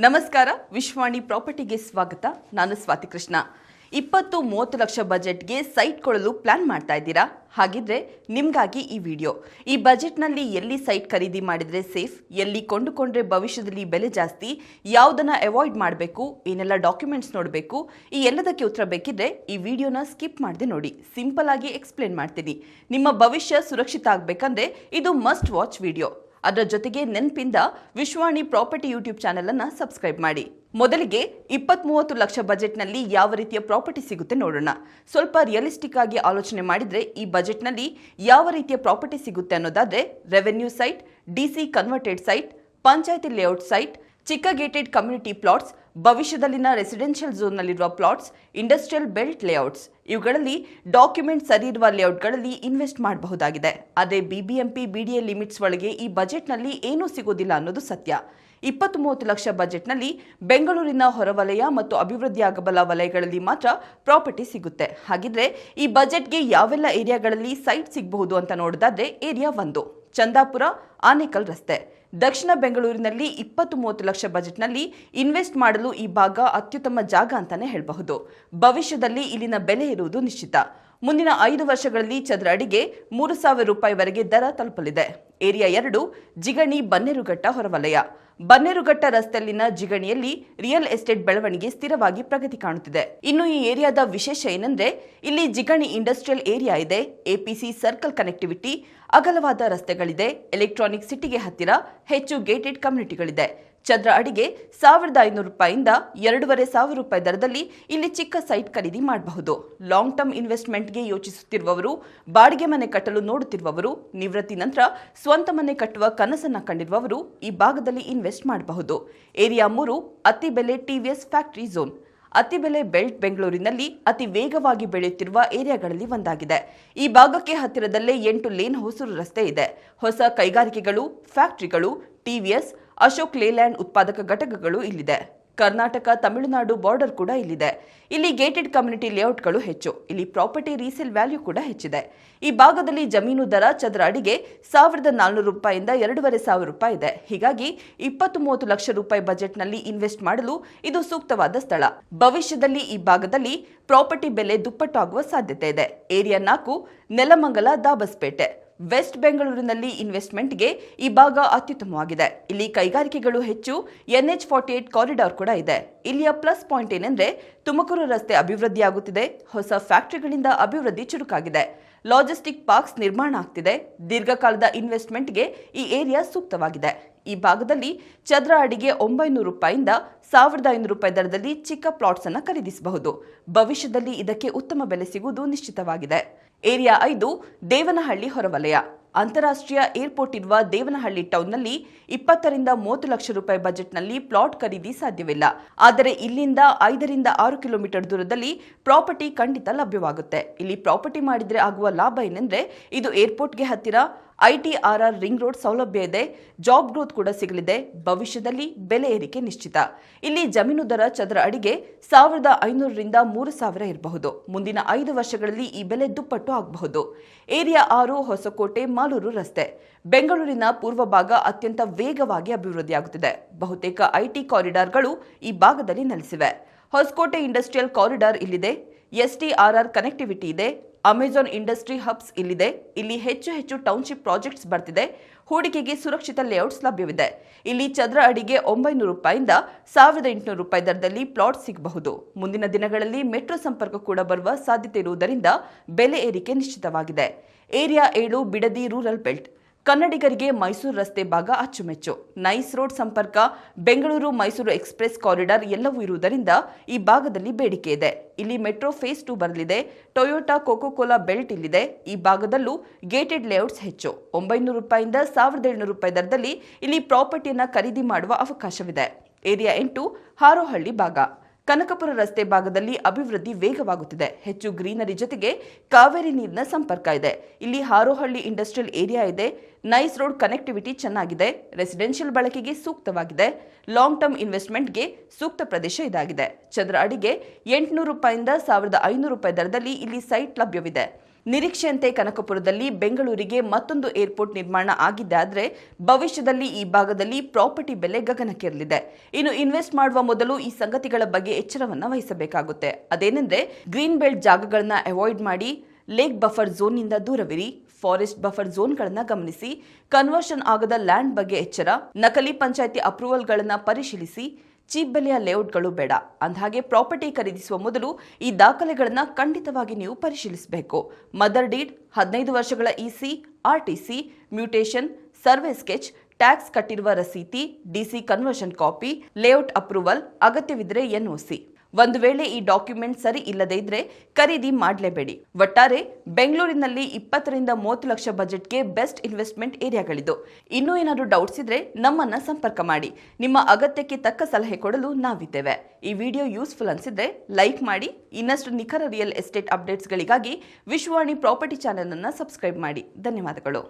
ನಮಸ್ಕಾರ, ವಿಶ್ವಾಣಿ ಪ್ರಾಪರ್ಟಿಗೆ ಸ್ವಾಗತ. ನಾನು ಸ್ವಾತಿ ಕೃಷ್ಣ. 20-30 ಲಕ್ಷ ಬಜೆಟ್ಗೆ ಸೈಟ್ ಕೊಳ್ಳಲು ಪ್ಲಾನ್ ಮಾಡ್ತಾ ಇದ್ದೀರಾ? ಹಾಗಿದ್ರೆ ನಿಮಗಾಗಿ ಈ ವಿಡಿಯೋ. ಈ ಬಜೆಟ್ನಲ್ಲಿ ಎಲ್ಲಿ ಸೈಟ್ ಖರೀದಿ ಮಾಡಿದ್ರೆ ಸೇಫ್, ಎಲ್ಲಿ ಕೊಂಡುಕೊಂಡ್ರೆ ಭವಿಷ್ಯದಲ್ಲಿ ಬೆಲೆ ಜಾಸ್ತಿ, ಯಾವುದನ್ನ ಅವಾಯ್ಡ್ ಮಾಡಬೇಕು, ಏನೆಲ್ಲ ಡಾಕ್ಯುಮೆಂಟ್ಸ್ ನೋಡಬೇಕು, ಈ ಎಲ್ಲದಕ್ಕೆ ಉತ್ತರ ಬೇಕಿದ್ರೆ ಈ ವಿಡಿಯೋನ ಸ್ಕಿಪ್ ಮಾಡದೆ ನೋಡಿ. ಸಿಂಪಲ್ ಆಗಿ ಎಕ್ಸ್ಪ್ಲೇನ್ ಮಾಡ್ತೀನಿ. ನಿಮ್ಮ ಭವಿಷ್ಯ ಸುರಕ್ಷಿತ ಆಗಬೇಕಂದ್ರೆ ಇದು ಮಸ್ಟ್ ವಾಚ್ ವಿಡಿಯೋ. ಅದರ ಜೊತೆಗೆ ನೆನಪಿಂದ ವಿಶ್ವಾಣಿ ಪ್ರಾಪರ್ಟಿ ಯೂಟ್ಯೂಬ್ ಚಾನೆಲ್ ಅನ್ನು ಸಬ್ಸ್ಕ್ರೈಬ್ ಮಾಡಿ. ಮೊದಲಿಗೆ 20-30 ಲಕ್ಷ ಬಜೆಟ್ನಲ್ಲಿ ಯಾವ ರೀತಿಯ ಪ್ರಾಪರ್ಟಿ ಸಿಗುತ್ತೆ ನೋಡೋಣ. ಸ್ವಲ್ಪ ರಿಯಲಿಸ್ಟಿಕ್ ಆಗಿ ಆಲೋಚನೆ ಮಾಡಿದ್ರೆ ಈ ಬಜೆಟ್ನಲ್ಲಿ ಯಾವ ರೀತಿಯ ಪ್ರಾಪರ್ಟಿ ಸಿಗುತ್ತೆ ಅನ್ನೋದಾದ್ರೆ revenue site, DC converted site, ಪಂಚಾಯತಿ ಲೇಔಟ್ ಸೈಟ್, ಚಿಕ್ಕ ಗೇಟೆಡ್ ಕಮ್ಯುನಿಟಿ ಪ್ಲಾಟ್ಸ್, ಭವಿಷ್ಯದಲ್ಲಿನ ರೆಸಿಡೆನ್ಷಿಯಲ್ ಝೋನ್ನಲ್ಲಿರುವ ಪ್ಲಾಟ್ಸ್, ಇಂಡಸ್ಟ್ರಿಯಲ್ ಬೆಲ್ಟ್ ಲೇಔಟ್ಸ್, ಇವುಗಳಲ್ಲಿ ಡಾಕ್ಯುಮೆಂಟ್ ಸರಿ ಇರುವ ಲೇಔಟ್ಗಳಲ್ಲಿ ಇನ್ವೆಸ್ಟ್ ಮಾಡಬಹುದಾಗಿದೆ. ಆದರೆ ಬಿಬಿಎಂಪಿ ಬಿಡಿಎ ಲಿಮಿಟ್ಸ್ ಒಳಗೆ ಈ ಬಜೆಟ್ನಲ್ಲಿ ಏನೂ ಸಿಗೋದಿಲ್ಲ ಅನ್ನೋದು ಸತ್ಯ. 20-30 ಲಕ್ಷ ಬಜೆಟ್ನಲ್ಲಿ ಬೆಂಗಳೂರಿನ ಹೊರವಲಯ ಮತ್ತು ಅಭಿವೃದ್ಧಿಯಾಗಬಲ್ಲ ವಲಯಗಳಲ್ಲಿ ಮಾತ್ರ ಪ್ರಾಪರ್ಟಿ ಸಿಗುತ್ತೆ. ಹಾಗಿದ್ರೆ ಈ ಬಜೆಟ್ಗೆ ಯಾವೆಲ್ಲ ಏರಿಯಾಗಳಲ್ಲಿ ಸೈಟ್ ಸಿಗಬಹುದು ಅಂತ ನೋಡೋದಾದ್ರೆ ಏರಿಯಾ 1 ಚಂದಾಪುರ ಆನೇಕಲ್ ರಸ್ತೆ. ದಕ್ಷಿಣ ಬೆಂಗಳೂರಿನಲ್ಲಿ 20-30 ಲಕ್ಷ ಬಜೆಟ್ನಲ್ಲಿ ಇನ್ವೆಸ್ಟ್ ಮಾಡಲು ಈ ಭಾಗ ಅತ್ಯುತ್ತಮ ಜಾಗ ಅಂತಾನೆ ಹೇಳಬಹುದು. ಭವಿಷ್ಯದಲ್ಲಿ ಇಲ್ಲಿನ ಬೆಲೆ ಇರುವುದು ನಿಶ್ಚಿತ. ಮುಂದಿನ 5 ವರ್ಷಗಳಲ್ಲಿ ಚದರ ಅಡಿಗೆ 3,000 ರೂಪಾಯಿವರೆಗೆ ದರ ತಲುಪಲಿದೆ. ಏರಿಯಾ 2 ಜಿಗಣಿ ಬನ್ನೇರುಘಟ್ಟ ಹೊರವಲಯ. ಬನ್ನೇರುಘಟ್ಟ ರಸ್ತೆಯಲ್ಲಿನ ಜಿಗಣಿಯಲ್ಲಿ ರಿಯಲ್ ಎಸ್ಟೇಟ್ ಬೆಳವಣಿಗೆ ಸ್ಥಿರವಾಗಿ ಪ್ರಗತಿ ಕಾಣುತ್ತಿದೆ. ಇನ್ನು ಈ ಏರಿಯಾದ ವಿಶೇಷ ಏನಂದ್ರೆ ಇಲ್ಲಿ ಜಿಗಣಿ ಇಂಡಸ್ಟ್ರಿಯಲ್ ಏರಿಯಾ ಇದೆ, ಎಪಿಸಿ ಸರ್ಕಲ್ ಕನೆಕ್ಟಿವಿಟಿ, ಅಗಲವಾದ ರಸ್ತೆಗಳಿದೆ, ಎಲೆಕ್ಟ್ರಾನಿಕ್ ಸಿಟಿಗೆ ಹತ್ತಿರ ಹೆಚ್ಚು ಗೇಟೆಡ್ ಕಮ್ಯುನಿಟಿಗಳಿದೆ. ಚದರ ಅಡಿಗೆ 1,500 ರೂಪಾಯಿಂದ 2,500 ರೂಪಾಯಿ ದರದಲ್ಲಿ ಇಲ್ಲಿ ಚಿಕ್ಕ ಸೈಟ್ ಖರೀದಿ ಮಾಡಬಹುದು. ಲಾಂಗ್ ಟರ್ಮ್ ಇನ್ವೆಸ್ಟ್ಮೆಂಟ್ಗೆ ಯೋಚಿಸುತ್ತಿರುವವರು, ಬಾಡಿಗೆ ಮನೆ ಕಟ್ಟಲು ನೋಡುತ್ತಿರುವವರು, ನಿವೃತ್ತಿ ನಂತರ ಸ್ವಂತ ಮನೆ ಕಟ್ಟುವ ಕನಸನ್ನ ಕಂಡಿರುವವರು ಈ ಭಾಗದಲ್ಲಿ ಇನ್ವೆಸ್ಟ್ ಮಾಡಬಹುದು. Area 3 Attibele TVS factory zone. Attibele belt ಬೆಂಗಳೂರಿನಲ್ಲಿ ಅತಿ ವೇಗವಾಗಿ ಬೆಳೆಯುತ್ತಿರುವ ಏರಿಯಾಗಳಲ್ಲಿ ಒಂದಾಗಿದೆ. ಈ ಭಾಗಕ್ಕೆ ಹತ್ತಿರದಲ್ಲೇ 8 ಲೇನ್ ಹೊಸೂರು ರಸ್ತೆ ಇದೆ. ಹೊಸ ಕೈಗಾರಿಕೆಗಳು, ಫ್ಯಾಕ್ಟರಿಗಳು, ಟಿವಿಎಸ್, ಅಶೋಕ್ ಲೇಲ್ಯಾಂಡ್ ಉತ್ಪಾದಕ ಘಟಕಗಳು ಇಲ್ಲಿದೆ. ಕರ್ನಾಟಕ ತಮಿಳುನಾಡು ಬಾರ್ಡರ್ ಕೂಡ ಇಲ್ಲಿದೆ. ಇಲ್ಲಿ ಗೇಟೆಡ್ ಕಮ್ಯುನಿಟಿ ಲೇಔಟ್ಗಳು ಹೆಚ್ಚು. ಇಲ್ಲಿ ಪ್ರಾಪರ್ಟಿ ರೀಸೇಲ್ ವ್ಯಾಲ್ಯೂ ಕೂಡ ಹೆಚ್ಚಿದೆ. ಈ ಭಾಗದಲ್ಲಿ ಜಮೀನು ದರ ಚದರ ಅಡಿಗೆ 1,400 ರೂಪಾಯಿಂದ 2,500 ರೂಪಾಯಿ ಇದೆ. ಹೀಗಾಗಿ 20-30 ಲಕ್ಷ ರೂಪಾಯಿ ಬಜೆಟ್ನಲ್ಲಿ ಇನ್ವೆಸ್ಟ್ ಮಾಡಲು ಇದು ಸೂಕ್ತವಾದ ಸ್ಥಳ. ಭವಿಷ್ಯದಲ್ಲಿ ಈ ಭಾಗದಲ್ಲಿ ಪ್ರಾಪರ್ಟಿ ಬೆಲೆ ದುಪ್ಪಟ್ಟು ಆಗುವ ಸಾಧ್ಯತೆ ಇದೆ. ಏರಿಯಾ 4 ನೆಲಮಂಗಲ ದಾಬಸ್ಪೇಟೆ. ವೆಸ್ಟ್ ಬೆಂಗಳೂರಿನಲ್ಲಿ ಇನ್ವೆಸ್ಟ್ಮೆಂಟ್ಗೆ ಈ ಭಾಗ ಅತ್ಯುತ್ತಮವಾಗಿದೆ. ಇಲ್ಲಿ ಕೈಗಾರಿಕೆಗಳು ಹೆಚ್ಚು, NH48 ಕಾರಿಡಾರ್ ಕೂಡ ಇದೆ. ಇಲ್ಲಿಯ ಪ್ಲಸ್ ಪಾಯಿಂಟ್ ಏನಂದ್ರೆ ತುಮಕೂರು ರಸ್ತೆ ಅಭಿವೃದ್ಧಿಯಾಗುತ್ತಿದೆ, ಹೊಸ ಫ್ಯಾಕ್ಟರಿಗಳಿಂದ ಅಭಿವೃದ್ಧಿ ಚುರುಕಾಗಿದೆ, ಲಾಜಿಸ್ಟಿಕ್ ಪಾರ್ಕ್ಸ್ ನಿರ್ಮಾಣ ಆಗ್ತಿದೆ. ದೀರ್ಘಕಾಲದ ಇನ್ವೆಸ್ಟ್ಮೆಂಟ್ಗೆ ಈ ಏರಿಯಾ ಸೂಕ್ತವಾಗಿದೆ. ಈ ಭಾಗದಲ್ಲಿ ಚದರ ಅಡಿಗೆ 900 ರೂಪಾಯಿಂದ 1,500 ರೂಪಾಯಿ ದರದಲ್ಲಿ ಚಿಕ್ಕ ಪ್ಲಾಟ್ಸ್ ಅನ್ನು ಖರೀದಿಸಬಹುದು. ಭವಿಷ್ಯದಲ್ಲಿ ಇದಕ್ಕೆ ಉತ್ತಮ ಬೆಲೆ ಸಿಗುವುದು ನಿಶ್ಚಿತವಾಗಿದೆ. ಏರಿಯಾ 5 ದೇವನಹಳ್ಳಿ ಹೊರವಲಯ. ಅಂತಾರಾಷ್ಟ್ರೀಯ ಏರ್ಪೋರ್ಟ್ ಇರುವ ದೇವನಹಳ್ಳಿ ಟೌನ್ನಲ್ಲಿ 20-30 ಲಕ್ಷ ರೂಪಾಯಿ ಬಜೆಟ್ನಲ್ಲಿ ಪ್ಲಾಟ್ ಖರೀದಿ ಸಾಧ್ಯವಿಲ್ಲ. ಆದರೆ ಇಲ್ಲಿಂದ 5-6 ಕಿಲೋಮೀಟರ್ ದೂರದಲ್ಲಿ ಪ್ರಾಪರ್ಟಿ ಖಂಡಿತ ಲಭ್ಯವಾಗುತ್ತೆ. ಇಲ್ಲಿ ಪ್ರಾಪರ್ಟಿ ಮಾಡಿದ್ರೆ ಆಗುವ ಲಾಭ ಏನೆಂದ್ರೆ ಇದು ಏರ್ಪೋರ್ಟ್ಗೆ ಹತ್ತಿರ, ITRR ರಿಂಗ್ ರೋಡ್ ಸೌಲಭ್ಯ ಇದೆ, ಜಾಬ್ ಗ್ರೋತ್ ಕೂಡ ಸಿಗಲಿದೆ. ಭವಿಷ್ಯದಲ್ಲಿ ಬೆಲೆ ಏರಿಕೆ ನಿಶ್ಚಿತ. ಇಲ್ಲಿ ಜಮೀನು ದರ ಚದರ ಅಡಿಗೆ 1,500ರಿಂದ 3,000 ಇರಬಹುದು. ಮುಂದಿನ 5 ವರ್ಷಗಳಲ್ಲಿ ಈ ಬೆಲೆ ದುಪ್ಪಟ್ಟು ಆಗಬಹುದು. ಏರಿಯಾ 6 ಹೊಸಕೋಟೆ ಮಾಲೂರು ರಸ್ತೆ. ಬೆಂಗಳೂರಿನ ಪೂರ್ವ ಭಾಗ ಅತ್ಯಂತ ವೇಗವಾಗಿ ಅಭಿವೃದ್ಧಿಯಾಗುತ್ತಿದೆ. ಬಹುತೇಕ IT ಕಾರಿಡಾರ್ಗಳು ಈ ಭಾಗದಲ್ಲಿ ನೆಲೆಸಿವೆ. ಹೊಸಕೋಟೆ ಇಂಡಸ್ಟ್ರಿಯಲ್ ಕಾರಿಡಾರ್ ಇಲ್ಲಿದೆ, STRR ಕನೆಕ್ಟಿವಿಟಿ ಇದೆ, ಅಮೆಜಾನ್ ಇಂಡಸ್ಟ್ರಿ ಹಬ್ಸ್ ಇಲ್ಲಿದೆ. ಇಲ್ಲಿ ಹೆಚ್ಚು ಟೌನ್ಶಿಪ್ ಪ್ರಾಜೆಕ್ಟ್ಸ್ ಬರ್ತಿದೆ. ಹೂಡಿಕೆಗೆ ಸುರಕ್ಷಿತ ಲೇಔಟ್ಸ್ ಲಭ್ಯವಿದೆ. ಇಲ್ಲಿ ಚದರ ಅಡಿಗೆ 900 ರೂಪಾಯಿಂದ 1,800 ರೂಪಾಯಿ ದರದಲ್ಲಿ ಪ್ಲಾಟ್ ಸಿಗಬಹುದು. ಮುಂದಿನ ದಿನಗಳಲ್ಲಿ ಮೆಟ್ರೋ ಸಂಪರ್ಕ ಕೂಡ ಬರುವ ಸಾಧ್ಯತೆ ಇರುವುದರಿಂದ ಬೆಲೆ ಏರಿಕೆ ನಿಶ್ಚಿತವಾಗಿದೆ. Area 7 Bidadi rural belt. ಕನ್ನಡಿಗರಿಗೆ ಮೈಸೂರು ರಸ್ತೆ ಭಾಗ ಅಚ್ಚುಮೆಚ್ಚು. ನೈಸ್ ರೋಡ್ ಸಂಪರ್ಕ, ಬೆಂಗಳೂರು ಮೈಸೂರು ಎಕ್ಸ್ಪ್ರೆಸ್ ಕಾರಿಡಾರ್ ಎಲ್ಲವೂ ಇರುವುದರಿಂದ ಈ ಭಾಗದಲ್ಲಿ ಬೇಡಿಕೆ ಇದೆ. ಇಲ್ಲಿ ಮೆಟ್ರೋ ಫೇಸ್ 2 ಬರಲಿದೆ. ಟೊಯೋಟಾ ಕೋಕೋ-ಕೋಲಾ ಬೆಲ್ಟ್ ಇಲ್ಲಿದೆ. ಈ ಭಾಗದಲ್ಲೂ ಗೇಟೆಡ್ ಲೇಔಟ್ಸ್ ಹೆಚ್ಚು. 900 ರೂಪಾಯಿಂದ 1,700 ರೂಪಾಯಿ ದರದಲ್ಲಿ ಇಲ್ಲಿ ಪ್ರಾಪರ್ಟಿಯನ್ನು ಖರೀದಿ ಮಾಡುವ ಅವಕಾಶವಿದೆ. ಏರಿಯಾ 8 ಹಾರೋಹಳ್ಳಿ ಭಾಗ. ಕನಕಪುರ ರಸ್ತೆ ಭಾಗದಲ್ಲಿ ಅಭಿವೃದ್ಧಿ ವೇಗವಾಗುತ್ತಿದೆ. ಹೆಚ್ಚು ಗ್ರೀನರಿ ಜೊತೆಗೆ ಕಾವೇರಿ ನೀರಿನ ಸಂಪರ್ಕ ಇದೆ. ಇಲ್ಲಿ ಹಾರೋಹಳ್ಳಿ ಇಂಡಸ್ಟ್ರಿಯಲ್ ಏರಿಯಾ ಇದೆ. ನೈಸ್ ರೋಡ್ ಕನೆಕ್ಟಿವಿಟಿ ಚೆನ್ನಾಗಿದೆ. ರೆಸಿಡೆನ್ಷಿಯಲ್ ಬಳಕೆಗೆ ಸೂಕ್ತವಾಗಿದೆ. ಲಾಂಗ್ ಟರ್ಮ್ ಇನ್ವೆಸ್ಟ್ಮೆಂಟ್ಗೆ ಸೂಕ್ತ ಪ್ರದೇಶ ಇದಾಗಿದೆ. ಚದರ ಅಡಿಗೆ 800 ರೂಪಾಯಿಂದ 1,500 ರೂಪಾಯಿ ದರದಲ್ಲಿ ಇಲ್ಲಿ ಸೈಟ್ ಲಭ್ಯವಿದೆ. ನಿರೀಕ್ಷೆಯಂತೆ ಕನಕಪುರದಲ್ಲಿ ಬೆಂಗಳೂರಿಗೆ ಮತ್ತೊಂದು ಏರ್ಪೋರ್ಟ್ ನಿರ್ಮಾಣ ಆಗಿದ್ದಾದರೆ ಭವಿಷ್ಯದಲ್ಲಿ ಈ ಭಾಗದಲ್ಲಿ ಪ್ರಾಪರ್ಟಿ ಬೆಲೆ ಗಗನಕ್ಕೇರಲಿದೆ. ಇನ್ನು ಇನ್ವೆಸ್ಟ್ ಮಾಡುವ ಮೊದಲು ಈ ಸಂಗತಿಗಳ ಬಗ್ಗೆ ಎಚ್ಚರವನ್ನ ವಹಿಸಬೇಕಾಗುತ್ತೆ. ಅದೇನೆಂದ್ರೆ ಗ್ರೀನ್ ಬೆಲ್ಟ್ ಜಾಗಗಳನ್ನ ಅವಾಯ್ಡ್ ಮಾಡಿ, ಲೇಕ್ ಬಫರ್ ಝೋನ್ನಿಂದ ದೂರವಿರಿ, ಫಾರೆಸ್ಟ್ ಬಫರ್ ಝೋನ್ಗಳನ್ನು ಗಮನಿಸಿ, ಕನ್ವರ್ಷನ್ ಆಗದ ಲ್ಯಾಂಡ್ ಬಗ್ಗೆ ಎಚ್ಚರ, ನಕಲಿ ಪಂಚಾಯಿತಿ ಅಪ್ರೂವಲ್ಗಳನ್ನು ಪರಿಶೀಲಿಸಿ, ಚೀಪ್ ಬೆಲೆಯ ಲೇಔಟ್ಗಳು ಬೇಡ. ಅಂದಹಾಗೆ ಪ್ರಾಪರ್ಟಿ ಖರೀದಿಸುವ ಮೊದಲು ಈ ದಾಖಲೆಗಳನ್ನು ಖಂಡಿತವಾಗಿ ನೀವು ಪರಿಶೀಲಿಸಬೇಕು. ಮದರ್ ಡೀಡ್, 15 ವರ್ಷಗಳ EC, RTC, mutation, survey sketch, tax ಕಟ್ಟಿರುವ ರಸೀತಿ, DC conversion copy, layout approval, ಅಗತ್ಯವಿದ್ರೆ ಎನ್ಒಸಿ. ಒಂದು ವೇಳೆ ಈ ಡಾಕ್ಯುಮೆಂಟ್ ಸರಿ ಇಲ್ಲದೇ ಇದ್ರೆ ಖರೀದಿ ಮಾಡಲೇಬೇಡಿ. ಒಟ್ಟಾರೆ ಬೆಂಗಳೂರಿನಲ್ಲಿ 20 ರಿಂದ 30 ಲಕ್ಷ ಬಜೆಟ್ಗೆ ಬೆಸ್ಟ್ ಇನ್ವೆಸ್ಟ್ಮೆಂಟ್ ಏರಿಯಾಗಳಿದ್ದು. ಇನ್ನೂ ಏನಾದರೂ ಡೌಟ್ಸ್ ಇದ್ರೆ ನಮ್ಮನ್ನ ಸಂಪರ್ಕ ಮಾಡಿ. ನಿಮ್ಮ ಅಗತ್ಯಕ್ಕೆ ತಕ್ಕ ಸಲಹೆ ಕೊಡಲು ನಾವಿದ್ದೇವೆ. ಈ ವಿಡಿಯೋ ಯೂಸ್ಫುಲ್ ಅನ್ಸಿದ್ರೆ ಲೈಕ್ ಮಾಡಿ. ಇನ್ನಷ್ಟು ನಿಖರ ರಿಯಲ್ ಎಸ್ಟೇಟ್ ಅಪ್ಡೇಟ್ಸ್ಗಳಿಗಾಗಿ ವಿಶ್ವವಾಣಿ ಪ್ರಾಪರ್ಟಿ ಚಾನೆಲ್ ಅನ್ನು ಸಬ್ಸ್ಕ್ರೈಬ್ ಮಾಡಿ. ಧನ್ಯವಾದಗಳು.